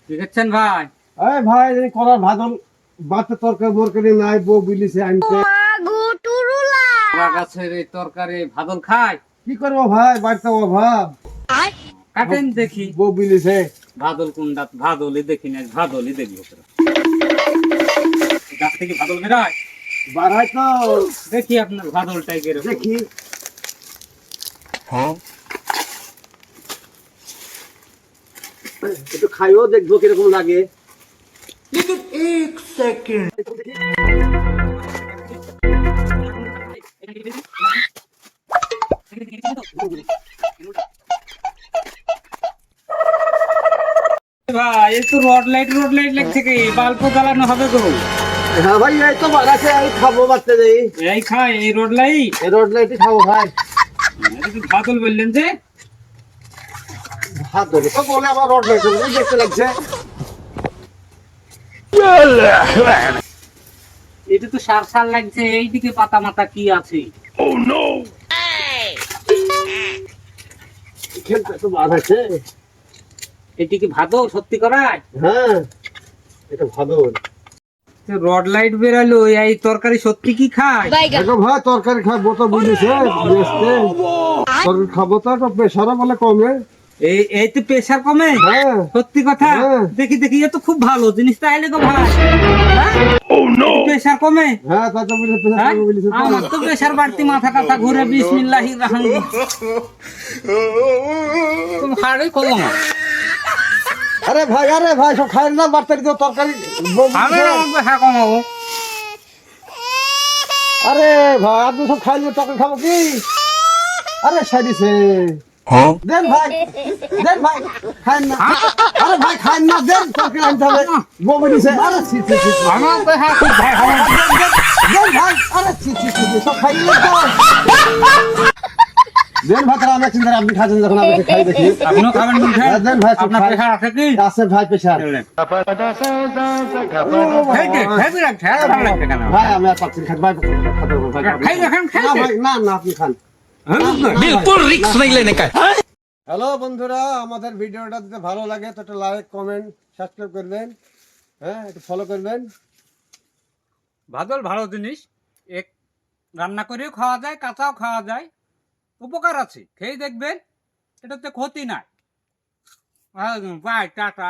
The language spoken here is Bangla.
ঠিক আছেন ভাই? এই ভাই এই কলার ভাদল বাতে তরকারি মরকারি নাই বউ বিলিছে আনতে আমার গাছের এই তরকারি ভাদল খায়। কি করবো ভাই বাড়িতে অভাব কাটেন দেখি বউ বিলিছে ভাদল কোনটা, ভাদলই দেখি না, ভাদলই দেখবো তোরা। এই গাছ থেকে ভাদল বেরায়, বাড়াই তো দেখি আপনার ভাদলটাই কেরকম। দেখি একটু খাইও দেখবো কিরকম লাগে ভাই একটু রড লাইট লাগছে কি, বাল্ব জ্বালানো হবে গো? হ্যাঁ ভাই এই তো বাড়াছে আমি খাবো বাড়তে যাই এই খাই এই রড লাইট। এই রোড লাইটই খাবো ভাই ভাদল বললেন যে? হাত ধরে তো বলে আমার রোড লাইট দেখতে লাগছে এটা তো সার সার লাগছে, এইদিকে পাতা মাতা কি আছে? খেলতে তো বাড়াছে এটিকে ভাদল সত্যি করায়? হ্যাঁ এটা ভালো রড লাইট বেরালো, এই তরকারি সত্যি কি খায়? দেখো ভাই তরকারি খাবো তো বুঝেছে তরকারি খাবো তো একটা প্রেশারও বলে কমে এই তো প্রেশার কমে? হ্যাঁ সত্যি কথা? হ্যাঁ। দেখি এ তো খুব ভালো জিনিস তাইলে গো ভাই। প্রেশার কমে? হ্যাঁ তা তো বুঝে প্রেশার হ্যাঁ? কমে বলেছে তো। আমার তো প্রেশার বাড়তি, মাথা টাথা ঘুরে, বিসমিল্লাহির রহমানির তুমি হাড়ই করো না। আরে ভাই সব খাই না বাড়তে তো তরকারি আমি প্রেশার কমাবো। আরে ভাই আপনি সব খাইলে তরকারি খাবো কি আরে সাইডিছে দেন ভাই খাইন না আরে ভাই খাইন না দেন তরকারি আনতে হবে বমি দিছে আরে ছি আমার প্রেশার খুব ভাই হবে। দেন ভাই আরে ছি সব খাইলে তো দেন ভাই তাহলে আমরা চিন্তা আপনি খাচ্ছেন যখন আপনি খাই দেখি আপনিও খাবেন বলছেন? হ্যাঁ, দেন ভাই সব আপনার খাই। প্রেশার আছে কি? আছে ভাই প্রেশার ভাই আমি আর পাচ্ছি খাই ভাই খাতে হবে ভাই না আপনি খান बिल्कुल रिक्स नहीं लेने का है। হ্যালো বন্ধুরা আমাদের ভিডিওটা যদি ভালো লাগে তো একটা লাইক কমেন্ট সাবস্ক্রাইব করবেন হ্যাঁ একটু ফলো করবেন ভাদল ভালো জিনিস, এক রান্না করেও খাওয়া যায়, কাঁচাও খাওয়া যায়, উপকার আছে, খেয়ে দেখবেন, এটাতে ক্ষতি নাই। Bye, tata.